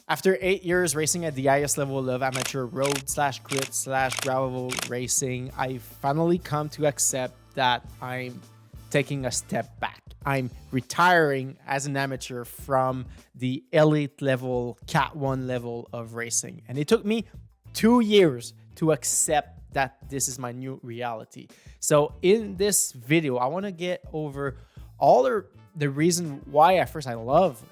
After 8 years racing at the highest level of amateur road slash crit slash gravel racing, I finally come to accept that I'm taking a step back. I'm retiring as an amateur from the elite level, Cat 1 level of racing. And it took me 2 years to accept that this is my new reality. So in this video, I want to get over all the reason why at first I love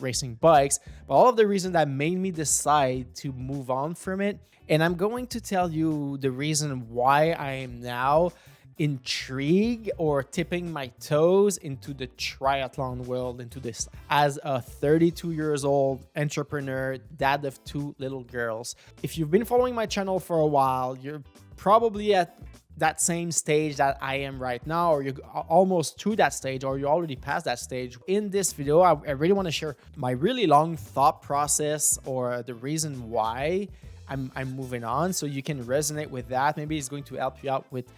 racing bikes, but all of the reasons that made me decide to move on from it. And I'm going to tell you the reason why I am now intrigued or tipping my toes into the triathlon world, into this as a 32 years old entrepreneur, dad of 2 little girls. If you've been following my channel for a while, you're probably at that same stage that I am right now, or you're almost to that stage, or you're already past that stage. In this video, I really want to share my really long thought process or the reason why I'm moving on, so you can resonate with that. Maybe it's going to help you out with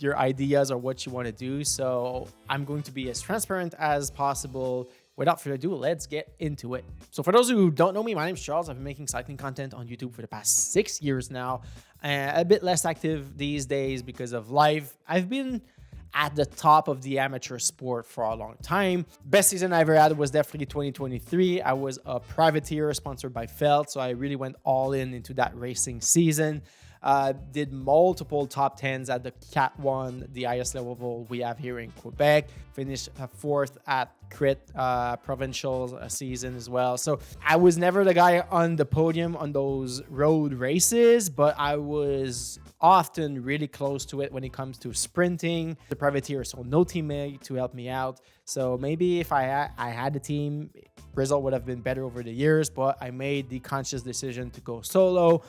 your ideas or what you want to do. So I'm going to be as transparent as possible. Without further ado, let's get into it. So for those who don't know me, my name is Charles. I've been making cycling content on YouTube for the past 6 years now. A bit less active these days because of life. I've been at the top of the amateur sport for a long time. Best season I ever had was definitely 2023. I was a privateer sponsored by Felt, so I really went all into that racing season. Did multiple top 10s at the Cat 1, the highest level we have here in Quebec. Finished 4th at Crit provincial season as well. So I was never the guy on the podium on those road races, but I was often really close to it when it comes to sprinting. The privateer, so no teammate to help me out. So maybe if I had a team, result would have been better over the years, but I made the conscious decision to go solo.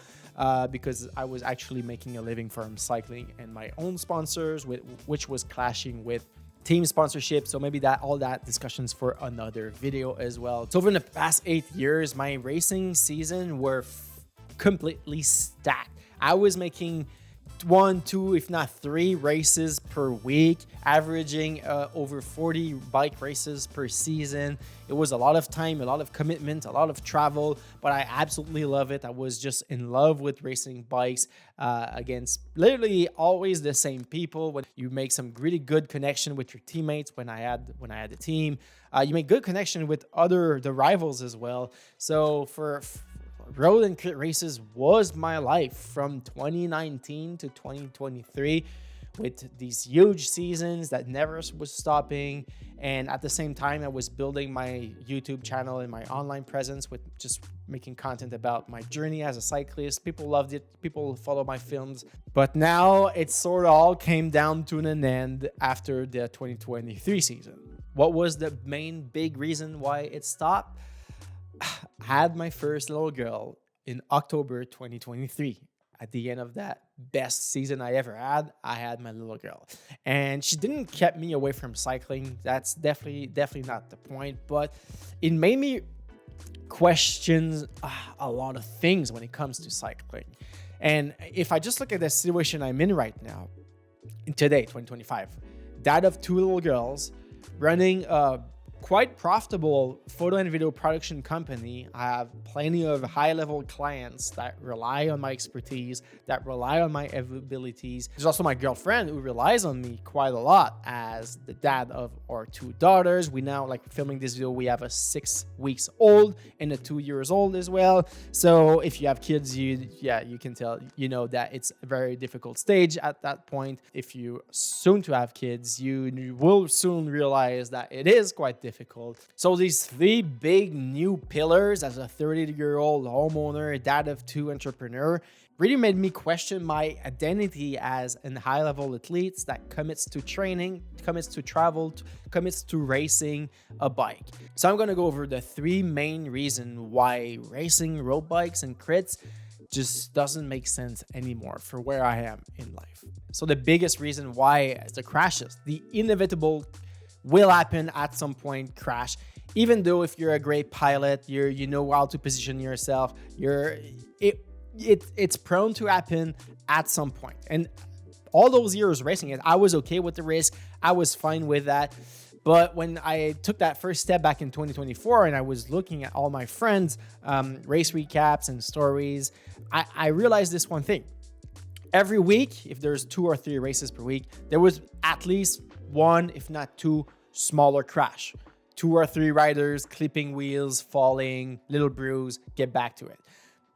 Because I was actually making a living from cycling and my own sponsors, which was clashing with team sponsorship. So maybe all that discussions for another video as well. So over the past 8 years, my racing season were completely stacked. I was making 1, 2, if not 3 races per week, averaging over 40 bike races per season. It was a lot of time, a lot of commitment, a lot of travel, but I absolutely love it. I was just in love with racing bikes against literally always the same people. When you make some really good connection with your teammates, when I had the team, you make good connection with the rivals as well. So for road and crit races was my life from 2019 to 2023, with these huge seasons that never was stopping. And at the same time, I was building my YouTube channel and my online presence with just making content about my journey as a cyclist. People loved it. People follow my films. But now it sort of all came down to an end after the 2023 season. What was the main big reason why it stopped? Had my first little girl in October 2023. At the end of that best season I ever had, I had my little girl, and she didn't keep me away from cycling. That's definitely not the point, but it made me question a lot of things when it comes to cycling. And if I just look at the situation I'm in right now, in today, 2025, dad of 2 little girls, running a quite profitable photo and video production company. I have plenty of high-level clients that rely on my expertise, that rely on my abilities. There's also my girlfriend who relies on me quite a lot as the dad of our 2 daughters. We now, like filming this video, we have a 6 weeks old and a 2 years old as well. So if you have kids, you can tell, that it's a very difficult stage at that point. If you soon to have kids, you will soon realize that it is quite difficult. So these 3 big new pillars as a 30-year-old homeowner, dad of 2 entrepreneur, really made me question my identity as a high-level athlete that commits to training, commits to travel, commits to racing a bike. So I'm going to go over the 3 main reasons why racing road bikes and crits just doesn't make sense anymore for where I am in life. So the biggest reason why is the crashes, the inevitable will happen at some point crash. Even though if you're a great pilot, you know how to position yourself, it's prone to happen at some point. And all those years racing it, I was okay with the risk. I was fine with that. But when I took that first step back in 2024 and I was looking at all my friends' race recaps and stories, I realized this one thing. Every week, if there's 2 or 3 races per week, there was at least one, if not 2, smaller crash. 2 or 3 riders clipping wheels, falling, little bruise, get back to it.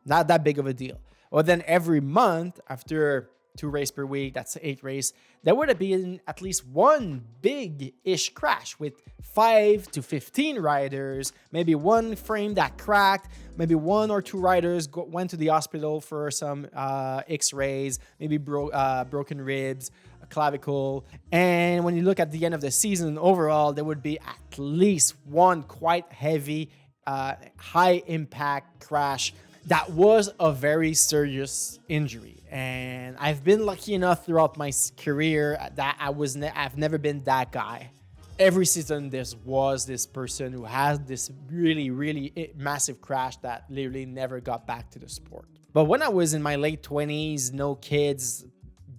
Not that big of a deal. Well, then every month, after 2 races per week, that's 8 races, there would have been at least one big-ish crash with 5 to 15 riders, maybe one frame that cracked, maybe 1 or 2 riders went to the hospital for some x-rays, maybe broken ribs, a clavicle. And when you look at the end of the season overall, there would be at least one quite heavy, high-impact crash that was a very serious injury. And I've been lucky enough throughout my career that I've never been that guy. Every season there was this person who has this really, really massive crash that literally never got back to the sport. But when I was in my late 20s, no kids,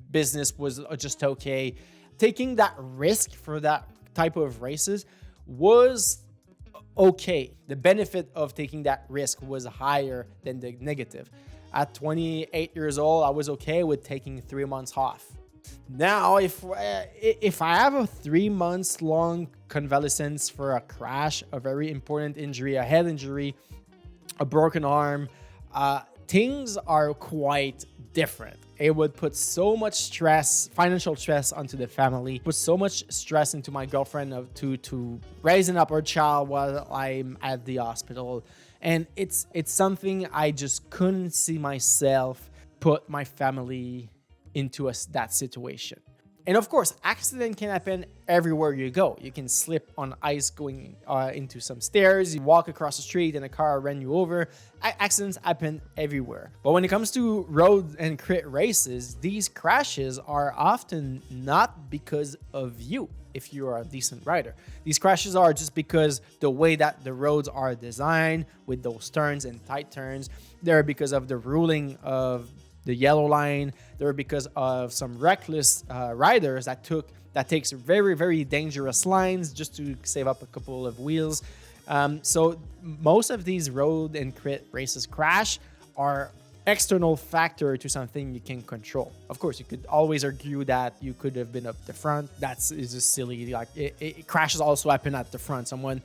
business was just okay, taking that risk for that type of races was okay. The benefit of taking that risk was higher than the negative. At 28 years old, I was okay with taking 3 months off. Now, if I have a 3 months long convalescence for a crash, a very important injury, a head injury, a broken arm, things are quite different. It would put so much stress, financial stress onto the family, put so much stress into my girlfriend to raising up her child while I'm at the hospital. And it's something I just couldn't see myself put my family into that situation. And of course, accident can happen everywhere you go. You can slip on ice going into some stairs. You walk across the street and a car ran you over. Accidents happen everywhere. But when it comes to road and crit races, these crashes are often not because of you, if you are a decent rider. These crashes are just because the way that the roads are designed with those turns and tight turns. They're because of the ruling of the yellow line. They're because of some reckless riders that takes very, very dangerous lines just to save up a couple of wheels. So most of these road and crit races crash are external factor to something you can control. Of course, you could always argue that you could have been up the front. Is just silly. Like crashes also happen at the front. Someone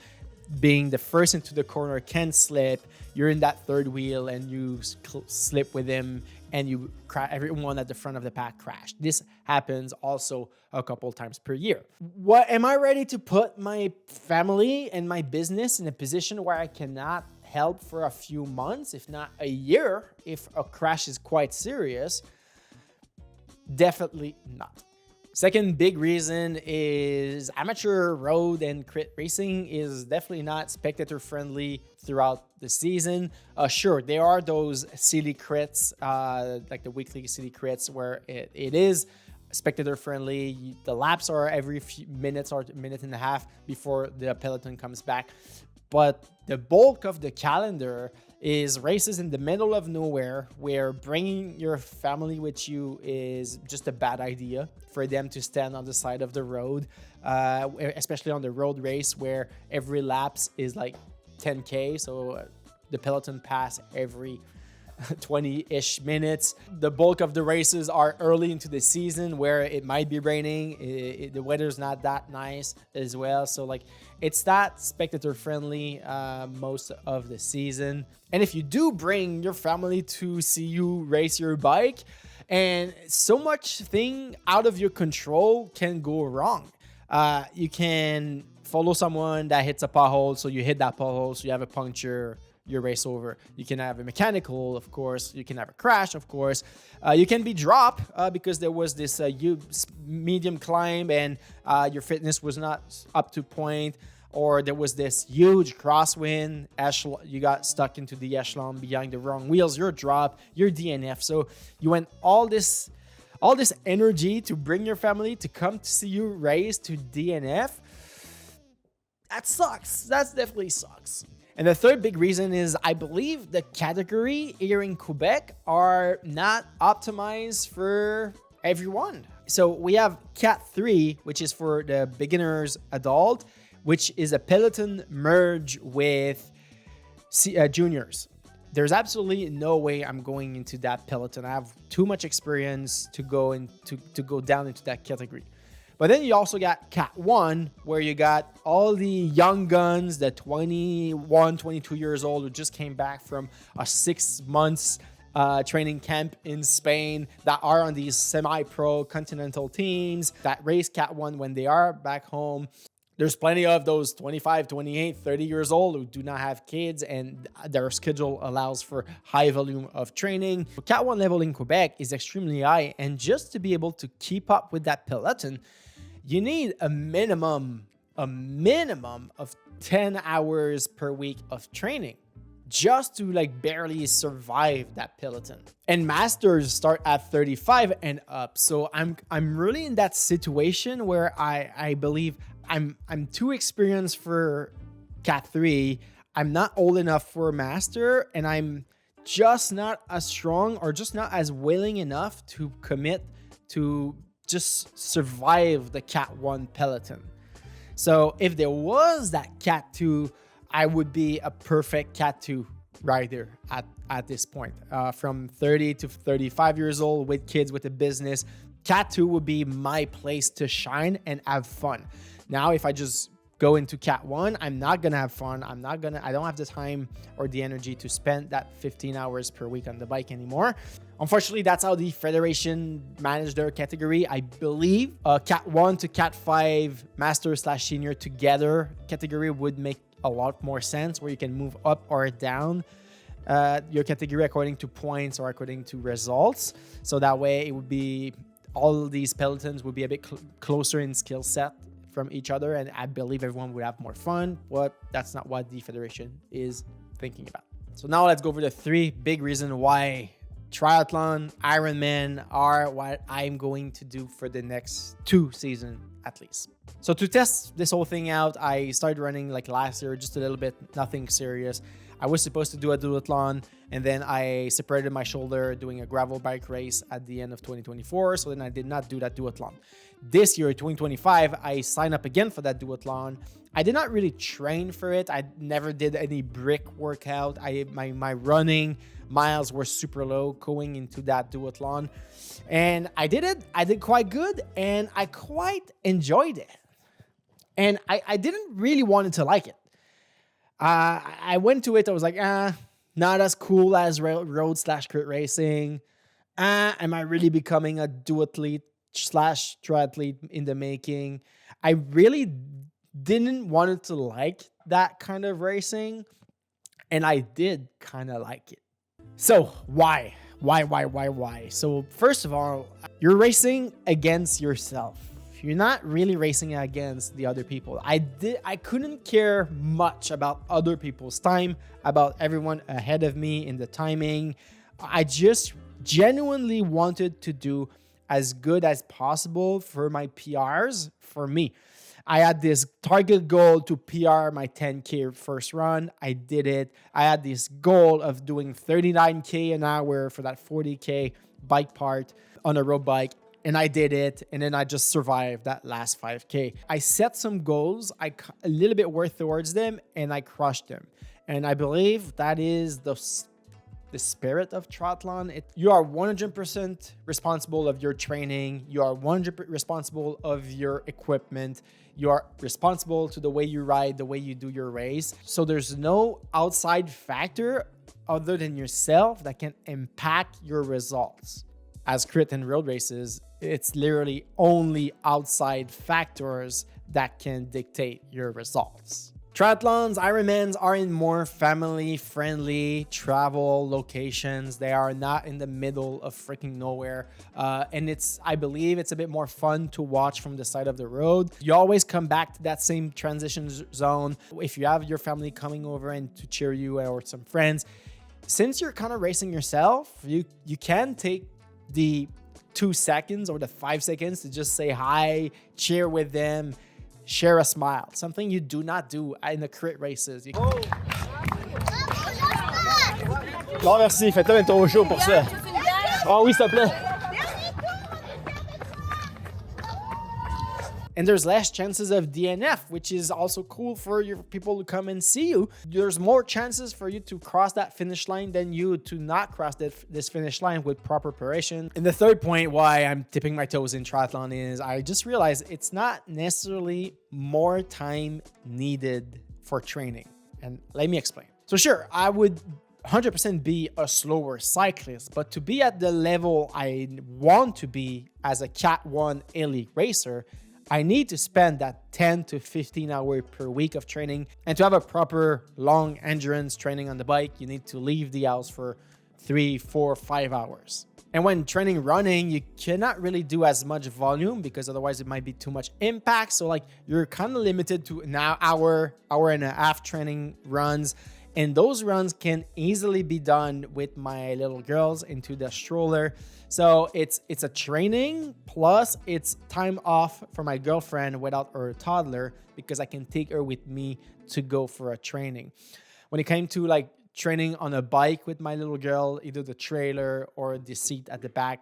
being the first into the corner can slip. You're in that third wheel and you slip with him and you everyone at the front of the pack crashed. This happens also a couple times per year. What am I ready to put my family and my business in a position where I cannot help for a few months, if not a year, if a crash is quite serious? Definitely not. Second big reason is amateur road and crit racing is definitely not spectator friendly throughout the season. Sure, there are those silly crits, like the weekly silly crits, where it is spectator friendly. The laps are every few minutes or a minute and a half before the peloton comes back. But the bulk of the calendar is races in the middle of nowhere where bringing your family with you is just a bad idea for them to stand on the side of the road, especially on the road race where every laps is like 10K. So the peloton pass every 20-ish minutes. The bulk of the races are early into the season where it might be raining. The weather's not that nice as well. So like it's not spectator friendly most of the season. And if you do bring your family to see you race your bike, and so much thing out of your control can go wrong. You can follow someone that hits a pothole, so you hit that pothole, so you have a puncture, your race over. You can have a mechanical, of course. You can have a crash, of course. You can be dropped because there was this medium climb and your fitness was not up to point, or there was this huge crosswind. You got stuck into the echelon behind the wrong wheels. You're dropped. You're DNF. So you went all this energy to bring your family to come to see you race to DNF. That sucks. That definitely sucks. And the third big reason is I believe the category here in Quebec are not optimized for everyone. So we have Cat 3, which is for the beginners adult, which is a peloton merge with juniors. There's absolutely no way I'm going into that peloton. I have too much experience to go down into that category. But then you also got Cat 1, where you got all the young guns, the 21, 22 years old who just came back from a 6 months training camp in Spain, that are on these semi-pro continental teams that race Cat 1 when they are back home. There's plenty of those 25, 28, 30 years old who do not have kids and their schedule allows for high volume of training. Cat 1 level in Quebec is extremely high, and just to be able to keep up with that peloton, you need a minimum of 10 hours per week of training just to like barely survive that peloton. And masters start at 35 and up. So I'm really in that situation where I believe I'm too experienced for Cat 3. I'm not old enough for a master, and I'm just not as strong or just not as willing enough to commit to just survive the Cat 1 peloton. So if there was that Cat 2, I would be a perfect Cat 2 rider at this point. From 30 to 35 years old with kids, with a business, Cat 2 would be my place to shine and have fun. Now, if I just go into Cat 1, I'm not going to have fun. I don't have the time or the energy to spend that 15 hours per week on the bike anymore. Unfortunately, that's how the federation managed their category. I believe Cat 1 to Cat 5 master/senior together category would make a lot more sense, where you can move up or down your category according to points or according to results. So that way it would be, all these pelotons would be a bit closer in skill set from each other, and I believe everyone would have more fun, but that's not what the federation is thinking about. So now let's go over the 3 big reasons why triathlon, Ironman are what I'm going to do for the next 2 seasons at least. So to test this whole thing out, I started running like last year, just a little bit, nothing serious. I was supposed to do a duathlon, and then I separated my shoulder doing a gravel bike race at the end of 2024. So then I did not do that duathlon. This year, 2025, I signed up again for that duathlon. I did not really train for it. I never did any brick workout. My running miles were super low going into that duathlon. And I did it. I did quite good, and I quite enjoyed it. And I didn't really want to like it. I went to it. I was like, not as cool as road/crit racing. Am I really becoming a duathlete/triathlete in the making? I really didn't want it to like that kind of racing, and I did kind of like it. So why? So first of all, you're racing against yourself. You're not really racing against the other people. I couldn't care much about other people's time, about everyone ahead of me in the timing. I just genuinely wanted to do as good as possible for my PRs for me. I had this target goal to PR my 10K first run. I did it. I had this goal of doing 39K an hour for that 40K bike part on a road bike. And I did it, and then I just survived that last 5K. I set some goals, a little bit worked towards them, and I crushed them. And I believe that is the spirit of triathlon. You are 100% responsible of your training. You are 100% responsible of your equipment. You are responsible to the way you ride, the way you do your race. So there's no outside factor other than yourself that can impact your results. As crit and road races, it's literally only outside factors that can dictate your results. Triathlons, Ironmans are in more family-friendly travel locations. They are not in the middle of freaking nowhere. And I believe it's a bit more fun to watch from the side of the road. You always come back to that same transition zone. If you have your family coming over and to cheer you or some friends, since you're kind of racing yourself, you can take the 2 seconds or the 5 seconds to just say hi, cheer with them, share a smile. Something you do not do in the crit races. Non, merci. Faites-le, mais trop chaud pour ça. Ah oui, s'il te plaît. And there's less chances of DNF, which is also cool for your people to come and see you. There's more chances for you to cross that finish line than you to not cross this finish line with proper preparation. And the third point why I'm tipping my toes in triathlon is I just realized it's not necessarily more time needed for training. And let me explain. So sure, I would 100% be a slower cyclist, but to be at the level I want to be as a Cat 1 elite racer, I need to spend that 10 to 15 hours per week of training. And to have a proper long endurance training on the bike, you need to leave the house for 3, 4, 5 hours. And when training running, you cannot really do as much volume because otherwise it might be too much impact. So like you're kind of limited to an hour and a half training runs. And those runs can easily be done with my little girls into the stroller. So it's a training plus it's time off for my girlfriend without her toddler because I can take her with me to go for a training. When it came to like training on a bike with my little girl, either the trailer or the seat at the back,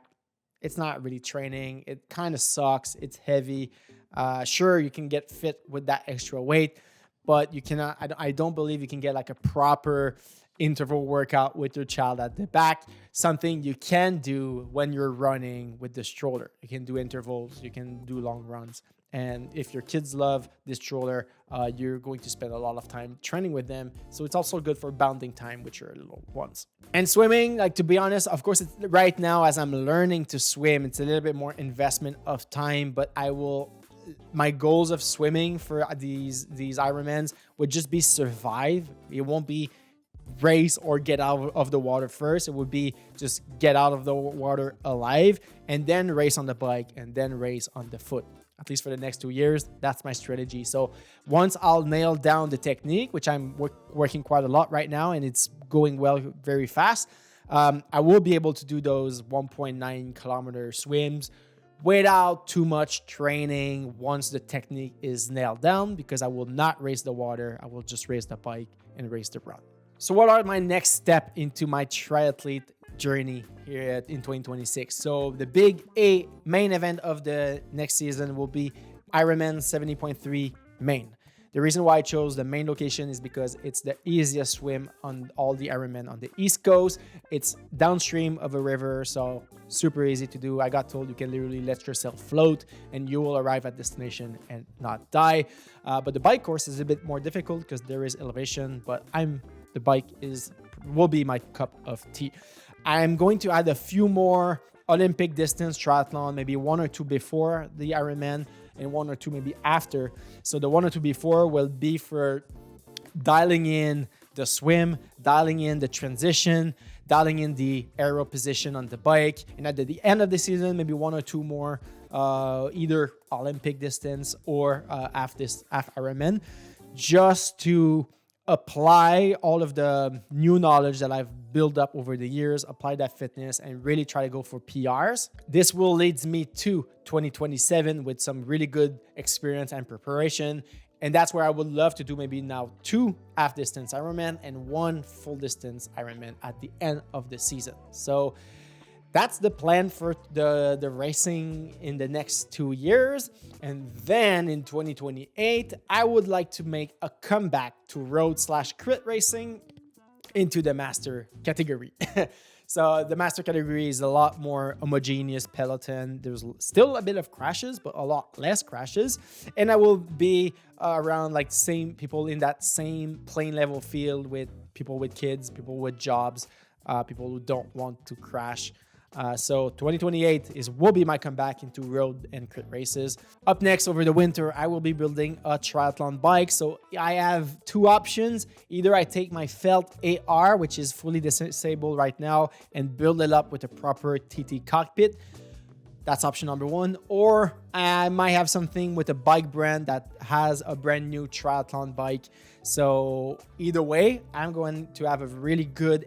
it's not really training. It kind of sucks. It's heavy. Sure, you can get fit with that extra weight, but you cannot, I don't believe you can get like a proper interval workout with your child at the back. Something you can do when you're running with the stroller. You can do intervals, you can do long runs. And if your kids love this stroller, you're going to spend a lot of time training with them. So it's also good for bonding time with your little ones. And swimming, like to be honest, of course, right now as I'm learning to swim, it's a little bit more investment of time, but my goals of swimming for these Ironmans would just be survive. It won't be race or get out of the water first. It would be just get out of the water alive and then race on the bike and then race on the foot. At least for the next 2 years, that's my strategy. So once I'll nail down the technique, which I'm working quite a lot right now, and it's going well very fast, I will be able to do those 1.9 kilometer swims without too much training once the technique is nailed down, because I will not race the water. I will just race the bike and race the run. So what are my next step into my triathlete journey here in 2026? So the big main event of the next season will be Ironman 70.3 Maine. The reason why I chose the Maine location is because it's the easiest swim on all the Ironman on the East Coast. It's downstream of a river, so super easy to do. I got told you can literally let yourself float and you will arrive at destination and not die. But the bike course is a bit more difficult because there is elevation, but the bike will be my cup of tea. I'm going to add a few more Olympic distance triathlon, maybe 1 or 2 before the Ironman and 1 or 2 maybe after. So the 1 or 2 before will be for dialing in the swim, dialing in the transition, dialing in the aero position on the bike. And at the end of the season, maybe 1 or 2 more, either Olympic distance or after Ironman, just to apply all of the new knowledge that I've built up over the years, apply that fitness and really try to go for PRs. This will lead me to 2027 with some really good experience and preparation. And that's where I would love to do maybe now 2 half distance Ironman and 1 full distance Ironman at the end of the season. So that's the plan for the racing in the next 2 years. And then in 2028, I would like to make a comeback to road/crit racing into the master category. So the master category is a lot more homogeneous peloton. There's still a bit of crashes, but a lot less crashes. And I will be around like same people in that same plane level field with people with kids, people with jobs, people who don't want to crash. So 2028 will be my comeback into road and crit races. Up next, over the winter, I will be building a triathlon bike. So I have 2 options. Either I take my Felt AR, which is fully disabled right now, and build it up with a proper TT cockpit. That's option number 1. Or I might have something with a bike brand that has a brand new triathlon bike. So either way, I'm going to have a really good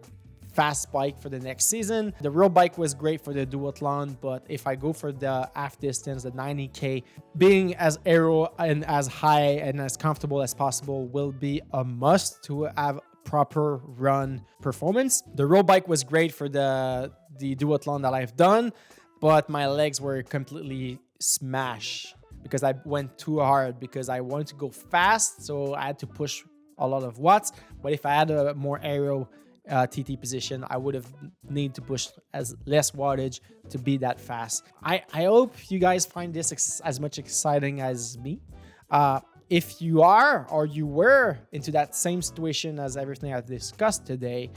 fast bike for the next season. The road bike was great for the duathlon, but if I go for the half distance, the 90K, being as aero and as high and as comfortable as possible will be a must to have proper run performance. The road bike was great for the duathlon that I've done, but my legs were completely smashed because I went too hard because I wanted to go fast. So I had to push a lot of watts. But if I had a more aerial TT position, I would have need to push as less wattage to be that fast. I hope you guys find this as much exciting as me. If you are or you were into that same situation as everything I've discussed today,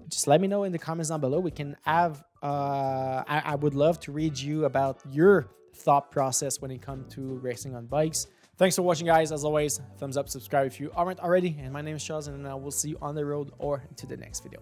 just let me know in the comments down below. We can have I would love to read you about your thought process when it comes to racing on bikes. Thanks for watching, guys. As always, thumbs up, subscribe if you aren't already. And my name is Charles, and I will see you on the road or into the next video.